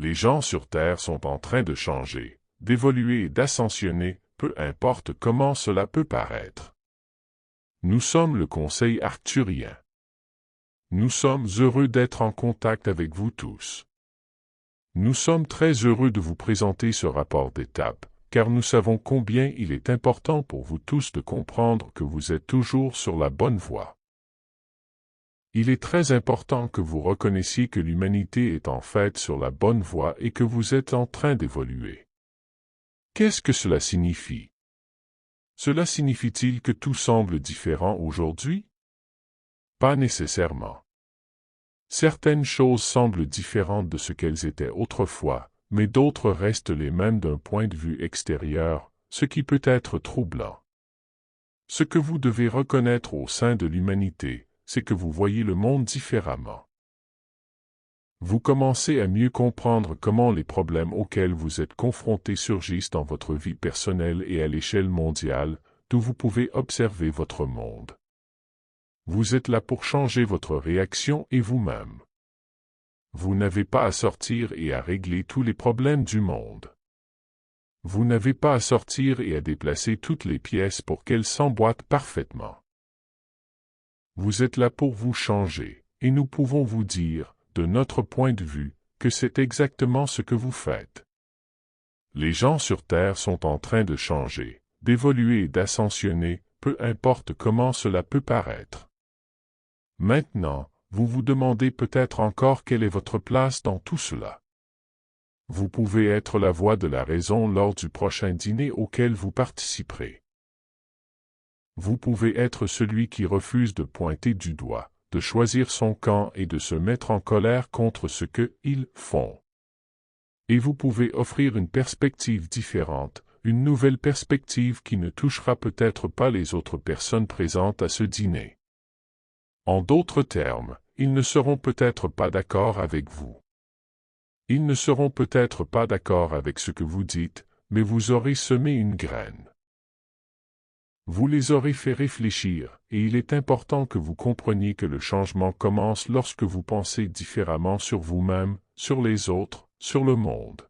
Les gens sur Terre sont en train de changer, d'évoluer et d'ascensionner, peu importe comment cela peut paraître. Nous sommes le Conseil arcturien. Nous sommes heureux d'être en contact avec vous tous. Nous sommes très heureux de vous présenter ce rapport d'étape, car nous savons combien il est important pour vous tous de comprendre que vous êtes toujours sur la bonne voie. Il est très important que vous reconnaissiez que l'humanité est en fait sur la bonne voie et que vous êtes en train d'évoluer. Qu'est-ce que cela signifie? Cela signifie-t-il que tout semble différent aujourd'hui? Pas nécessairement. Certaines choses semblent différentes de ce qu'elles étaient autrefois, mais d'autres restent les mêmes d'un point de vue extérieur, ce qui peut être troublant. Ce que vous devez reconnaître au sein de l'humanité, c'est que vous voyez le monde différemment. Vous commencez à mieux comprendre comment les problèmes auxquels vous êtes confrontés surgissent dans votre vie personnelle et à l'échelle mondiale, d'où vous pouvez observer votre monde. Vous êtes là pour changer votre réaction et vous-même. Vous n'avez pas à sortir et à régler tous les problèmes du monde. Vous n'avez pas à sortir et à déplacer toutes les pièces pour qu'elles s'emboîtent parfaitement. Vous êtes là pour vous changer, et nous pouvons vous dire, de notre point de vue, que c'est exactement ce que vous faites. Les gens sur Terre sont en train de changer, d'évoluer et d'ascensionner, peu importe comment cela peut paraître. Maintenant, vous vous demandez peut-être encore quelle est votre place dans tout cela. Vous pouvez être la voix de la raison lors du prochain dîner auquel vous participerez. Vous pouvez être celui qui refuse de pointer du doigt, de choisir son camp et de se mettre en colère contre ce qu'ils font. Et vous pouvez offrir une perspective différente, une nouvelle perspective qui ne touchera peut-être pas les autres personnes présentes à ce dîner. En d'autres termes, ils ne seront peut-être pas d'accord avec vous. Ils ne seront peut-être pas d'accord avec ce que vous dites, mais vous aurez semé une graine. Vous les aurez fait réfléchir, et il est important que vous compreniez que le changement commence lorsque vous pensez différemment sur vous-même, sur les autres, sur le monde.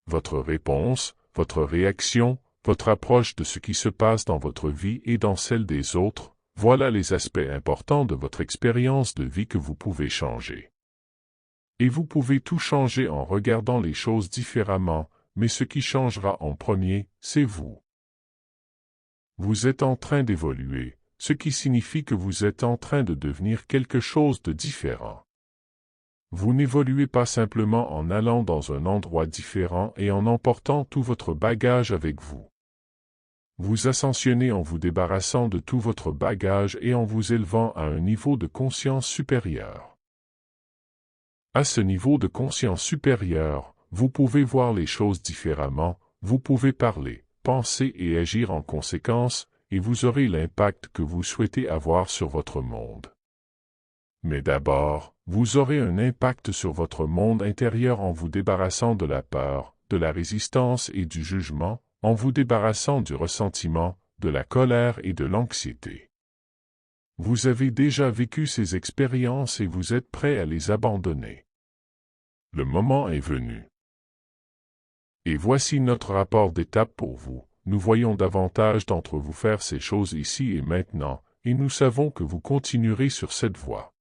Votre réponse, votre réaction, votre approche de ce qui se passe dans votre vie et dans celle des autres, voilà les aspects importants de votre expérience de vie que vous pouvez changer. Et vous pouvez tout changer en regardant les choses différemment, mais ce qui changera en premier, c'est vous. Vous êtes en train d'évoluer, ce qui signifie que vous êtes en train de devenir quelque chose de différent. Vous n'évoluez pas simplement en allant dans un endroit différent et en emportant tout votre bagage avec vous. Vous ascensionnez en vous débarrassant de tout votre bagage et en vous élevant à un niveau de conscience supérieur. À ce niveau de conscience supérieure, vous pouvez voir les choses différemment, vous pouvez parler, penser et agir en conséquence, et vous aurez l'impact que vous souhaitez avoir sur votre monde. Mais d'abord, vous aurez un impact sur votre monde intérieur en vous débarrassant de la peur, de la résistance et du jugement, en vous débarrassant du ressentiment, de la colère et de l'anxiété. Vous avez déjà vécu ces expériences et vous êtes prêt à les abandonner. Le moment est venu. Et voici notre rapport d'étape pour vous. Nous voyons davantage d'entre vous faire ces choses ici et maintenant, et nous savons que vous continuerez sur cette voie.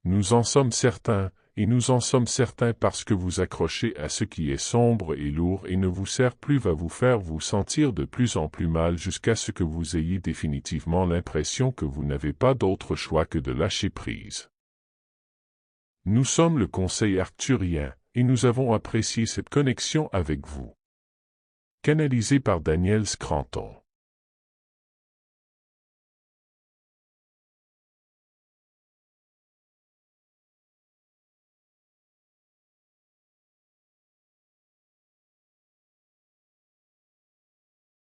Nous en sommes certains, et nous en sommes certains parce que vous accrochez à ce qui est sombre et lourd et ne vous sert plus va vous faire vous sentir de plus en plus mal jusqu'à ce que vous ayez définitivement l'impression que vous n'avez pas d'autre choix que de lâcher prise. Nous sommes le Conseil arcturien, et nous avons apprécié cette connexion avec vous. Canalisé par Daniel Scranton.